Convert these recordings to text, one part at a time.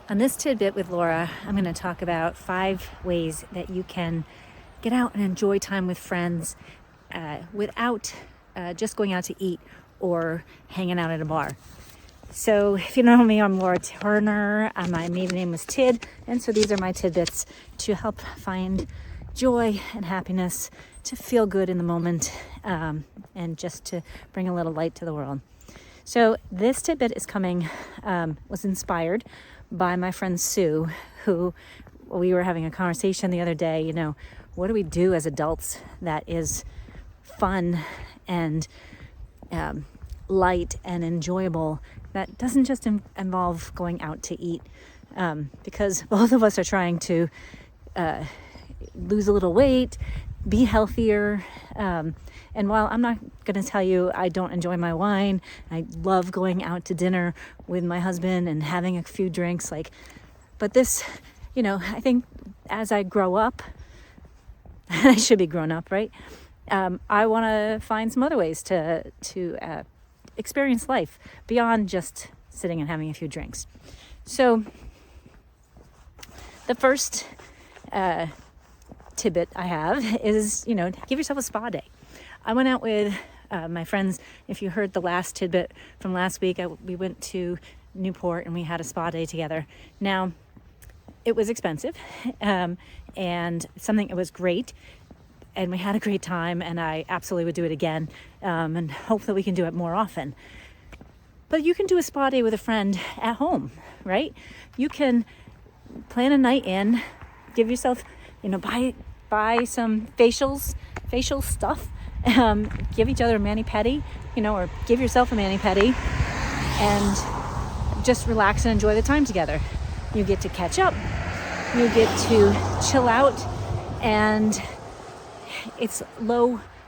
On this tidbit with Laura, I'm going to talk about 5 ways that you can get out and enjoy time with friends without just going out to eat or hanging out at a bar. So if you know me, I'm Laura Turner. My maiden name was Tid, and so these are my tidbits to help find joy and happiness, to feel good in the moment, and just to bring a little light to the world. So this tidbit is was inspired by my friend Sue, who we were having a conversation the other day. What do we do as adults that is fun and light and enjoyable, that doesn't just involve going out to eat, because both of us are trying to lose a little weight, be healthier, and while I'm not going to tell you I don't enjoy my wine, I love going out to dinner with my husband and having a few drinks, but this, I think as I grow up, I should be grown up, right? I want to find some other ways to experience life beyond just sitting and having a few drinks. So the first tidbit I have is, give yourself a spa day. I went out with my friends. If you heard the last tidbit from last week, we went to Newport and we had a spa day together. Now, it was expensive, and it was great, and we had a great time, and I absolutely would do it again, and hope that we can do it more often. But you can do a spa day with a friend at home, right? You can plan a night in, give yourself, buy some facial stuff, give each other a mani-pedi, or give yourself a mani-pedi, and just relax and enjoy the time together. You get to catch up, you get to chill out, and it's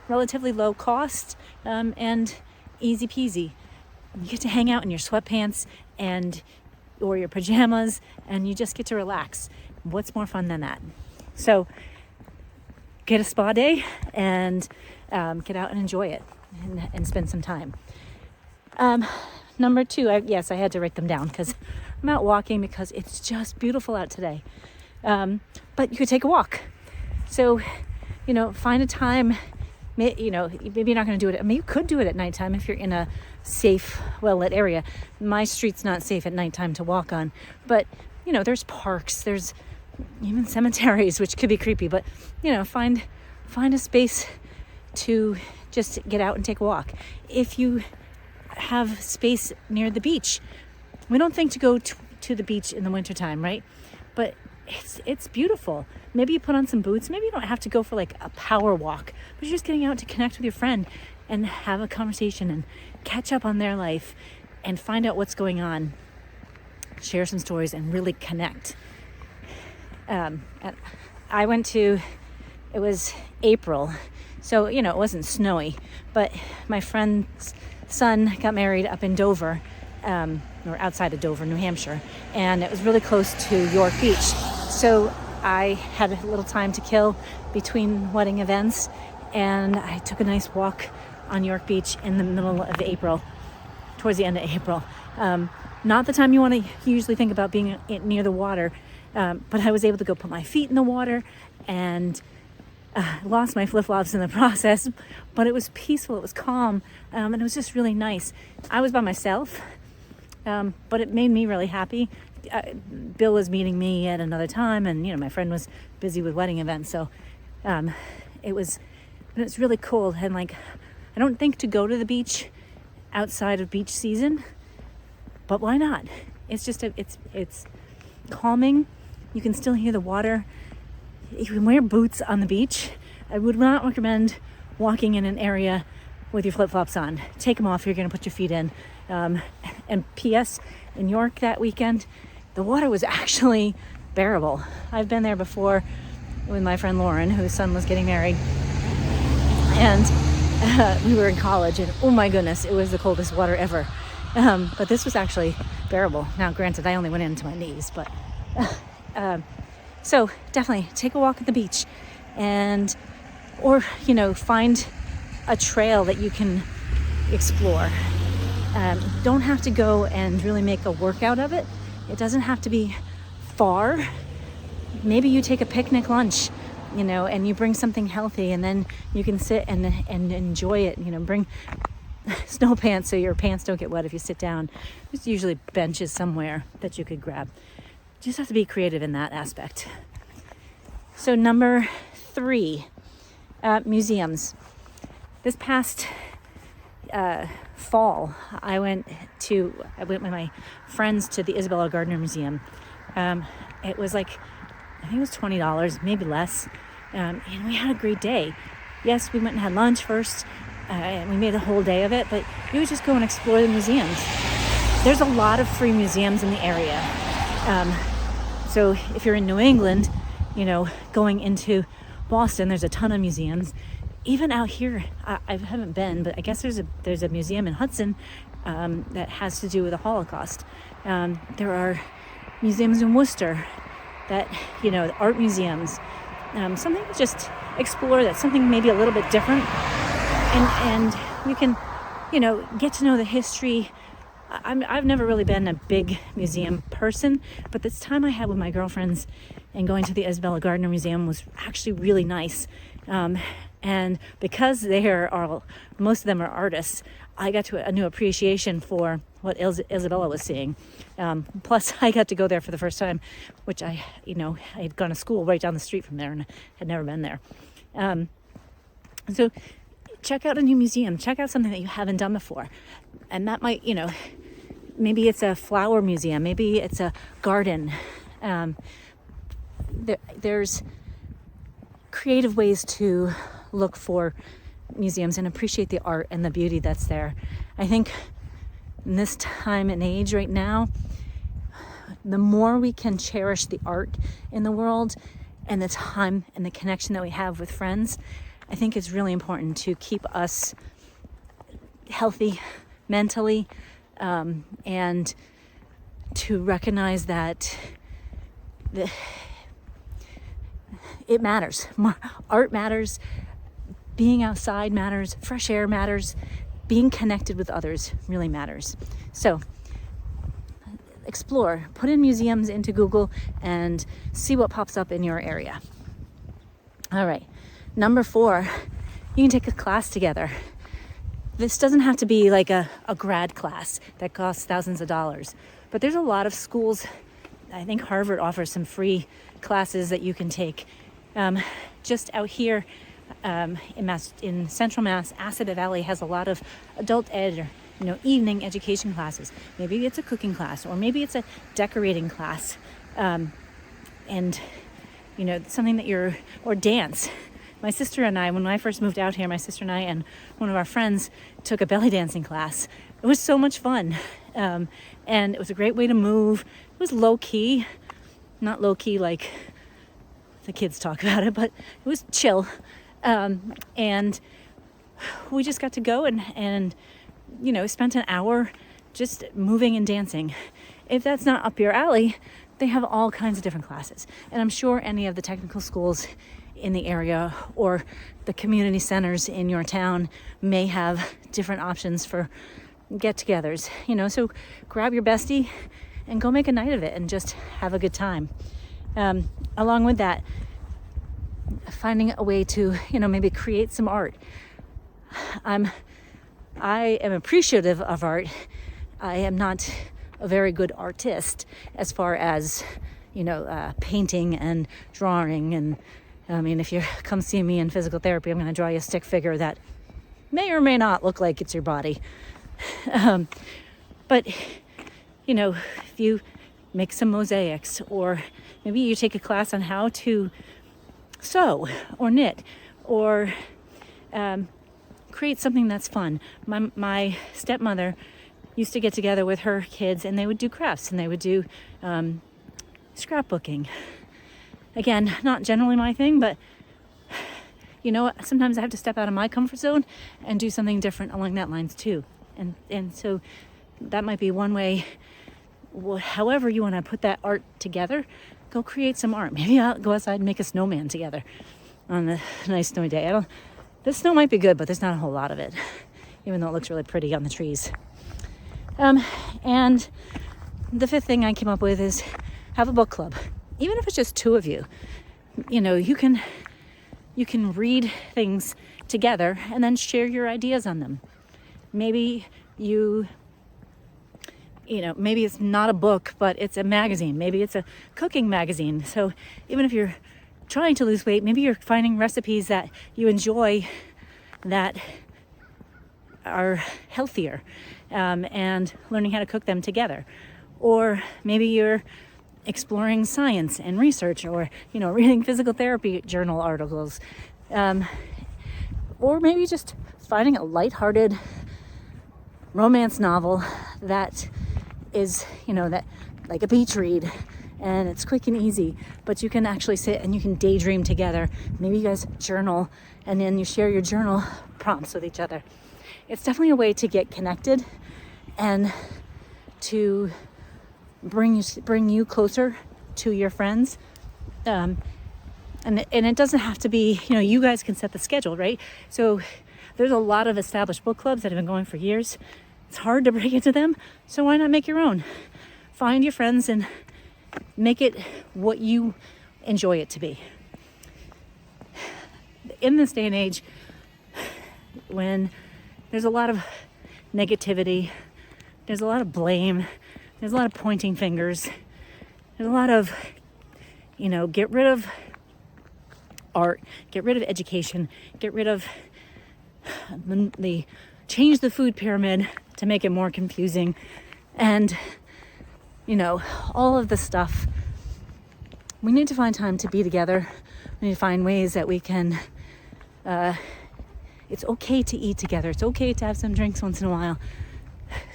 relatively low cost, and easy peasy. You get to hang out in your sweatpants or your pajamas, and you just get to relax. What's more fun than that? So get a spa day and get out and enjoy it and spend some time. Number 2, I had to write them down because I'm out walking because it's just beautiful out today. But you could take a walk. So, find a time. Maybe you're not going to do it. I mean, you could do it at nighttime if you're in a safe, well-lit area. My street's not safe at nighttime to walk on. But, there's parks. There's even cemeteries, which could be creepy. But, find a space to just get out and take a walk. If you have space near the beach, we don't think to go to the beach in the wintertime, right? But it's beautiful. Maybe you put on some boots. Maybe you don't have to go for a power walk, but you're just getting out to connect with your friend and have a conversation and catch up on their life and find out what's going on, share some stories, and really connect. It was April, so it wasn't snowy, but my friend's son got married up in Dover, or outside of Dover, New Hampshire, and it was really close to York Beach. So I had a little time to kill between wedding events, and I took a nice walk on York Beach in the middle of April, towards the end of April. Not the time you want to usually think about being near the water, but I was able to go put my feet in the water and lost my flip-flops in the process, but it was peaceful, it was calm, and it was just really nice. I was by myself, but it made me really happy. Bill was meeting me at another time, and my friend was busy with wedding events, so it's really cool. And I don't think to go to the beach outside of beach season, but why not? It's just it's calming. You can still hear the water. You can wear boots on the beach. I would not recommend walking in an area with your flip-flops on. Take them off. You're going to put your feet in. And P.S. in York that weekend, the water was actually bearable. I've been there before with my friend Lauren, whose son was getting married, and we were in college, and oh my goodness, it was the coldest water ever. But this was actually bearable. Now, granted, I only went into my knees, but so definitely take a walk at the beach, or find a trail that you can explore. Don't have to go and really make a workout of it. It doesn't have to be far. Maybe you take a picnic lunch, and you bring something healthy, and then you can sit and enjoy it. Bring snow pants so your pants don't get wet if you sit down. There's usually benches somewhere that you could grab. Just have to be creative in that aspect. So number 3, museums. This past fall, I went with my friends to the Isabella Gardner Museum. It was I think it was $20, maybe less. And we had a great day. Yes, we went and had lunch first, and we made a whole day of it, but you would just go and explore the museums. There's a lot of free museums in the area. So if you're in New England, going into Boston, there's a ton of museums. Even out here, I haven't been, but I guess there's a museum in Hudson that has to do with the Holocaust. There are museums in Worcester that, art museums. Something to just explore that's something maybe a little bit different. And you can, get to know the history. I've never really been a big museum person, but this time I had with my girlfriends and going to the Isabella Gardner Museum was actually really nice. And because most of them are artists, I got to a new appreciation for what Isabella was seeing. Plus, I got to go there for the first time, which I had gone to school right down the street from there and had never been there. So check out a new museum. Check out something that you haven't done before. And that might, maybe it's a flower museum. Maybe it's a garden. There's creative ways to look for museums and appreciate the art and the beauty that's there. I think in this time and age right now, the more we can cherish the art in the world and the time and the connection that we have with friends, I think it's really important to keep us healthy mentally, and to recognize that it matters. Art matters. Being outside matters. Fresh air matters. Being connected with others really matters. So explore. Put in museums into Google and see what pops up in your area. All right. Number 4, you can take a class together. This doesn't have to be like a grad class that costs thousands of dollars. But there's a lot of schools. I think Harvard offers some free classes that you can take. Just out here in Central Mass, Assabet Valley has a lot of adult ed or evening education classes. Maybe it's a cooking class, or maybe it's a decorating class, and something that or dance. My sister and I, when I first moved out here, my sister and I and one of our friends took a belly dancing class. It was so much fun, and it was a great way to move. It was low key, not low key like the kids talk about it, but it was chill. And we just got to go and spent an hour just moving and dancing. If that's not up your alley, they have all kinds of different classes. And I'm sure any of the technical schools in the area or the community centers in your town may have different options for get-togethers. So grab your bestie and go make a night of it and just have a good time. Along with that, finding a way to, maybe create some art. I am appreciative of art. I am not a very good artist as far as, painting and drawing. And if you come see me in physical therapy, I'm going to draw you a stick figure that may or may not look like it's your body. But, if you make some mosaics, or maybe you take a class on how to sew or knit or create something that's fun. My stepmother used to get together with her kids and they would do crafts and they would do scrapbooking. Again, not generally my thing, but sometimes I have to step out of my comfort zone and do something different along that lines too. And so that might be one way. However you want to put that art together, go create some art. Maybe I'll go outside and make a snowman together on a nice snowy day. The snow might be good, but there's not a whole lot of it, even though it looks really pretty on the trees. And the fifth thing I came up with is have a book club. Even if it's just two of you, you can read things together and then share your ideas on them. Maybe maybe it's not a book, but it's a magazine. Maybe it's a cooking magazine. So even if you're trying to lose weight, maybe you're finding recipes that you enjoy that are healthier, and learning how to cook them together. Or maybe you're exploring science and research, or reading physical therapy journal articles, or maybe just finding a lighthearted romance novel that is that like a beach read, and it's quick and easy, but you can actually sit and you can daydream together. Maybe you guys journal, and then you share your journal prompts with each other. It's definitely a way to get connected and to bring you closer to your friends. And it doesn't have to be, you guys can set the schedule, right? So there's a lot of established book clubs that have been going for years. It's hard to break into them, so why not make your own? Find your friends and make it what you enjoy it to be. In this day and age, when there's a lot of negativity, there's a lot of blame, there's a lot of pointing fingers, there's a lot of, get rid of art, get rid of education, get rid of change the food pyramid to make it more confusing, and all of this stuff. We need to find time to be together. We need to find ways that we can it's okay to eat together. It's okay to have some drinks once in a while.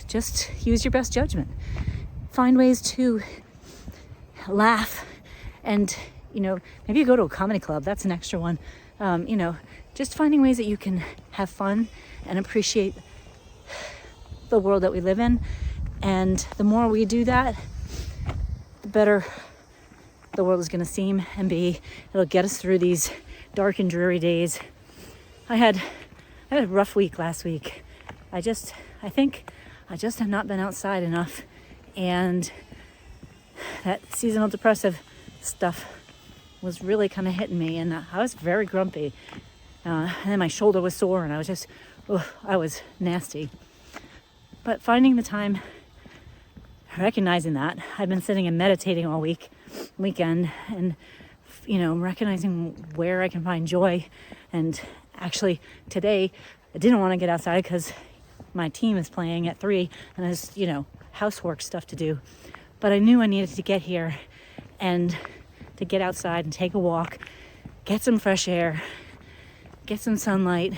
Just use your best judgment. Find ways to laugh, and maybe you go to a comedy club. That's an extra one. Just finding ways that you can have fun and appreciate the world that we live in. And the more we do that, the better the world is going to seem and be. It'll get us through these dark and dreary days. I had a rough week last week. I think I just have not been outside enough, and that seasonal depressive stuff was really kind of hitting me, and I was very grumpy. And then my shoulder was sore, and I was nasty. But finding the time, recognizing that, I've been sitting and meditating all weekend, and recognizing where I can find joy. And actually today I didn't want to get outside because my team is playing at 3 and there's housework stuff to do, but I knew I needed to get here and to get outside and take a walk, get some fresh air, get some sunlight.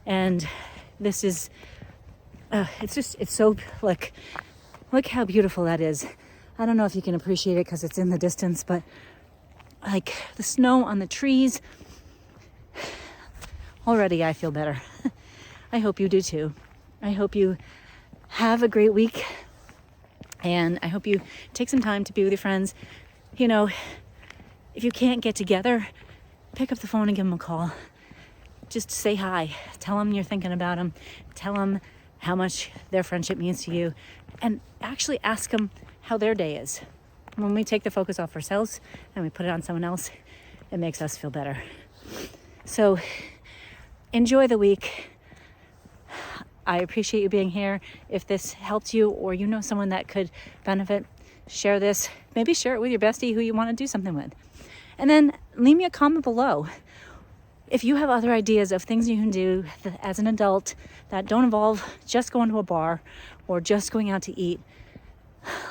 And this is it's so look how beautiful that is. I don't know if you can appreciate it because it's in the distance, but like the snow on the trees, already I feel better. I hope you do too. I hope you have a great week, and I hope you take some time to be with your friends. If you can't get together, pick up the phone and give them a call. Just say hi. Tell them you're thinking about them. Tell them how much their friendship means to you, and actually ask them how their day is. When we take the focus off ourselves and we put it on someone else, it makes us feel better. So enjoy the week. I appreciate you being here. If this helped you, or someone that could benefit, share this. Maybe share it with your bestie who you want to do something with. And then leave me a comment below. If you have other ideas of things you can do as an adult that don't involve just going to a bar or just going out to eat,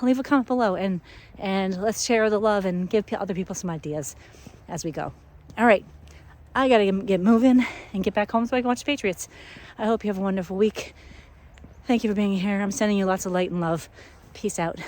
leave a comment below, and let's share the love and give other people some ideas as we go. All right, I gotta get moving and get back home so I can watch the Patriots. I hope you have a wonderful week. Thank you for being here. I'm sending you lots of light and love. Peace out.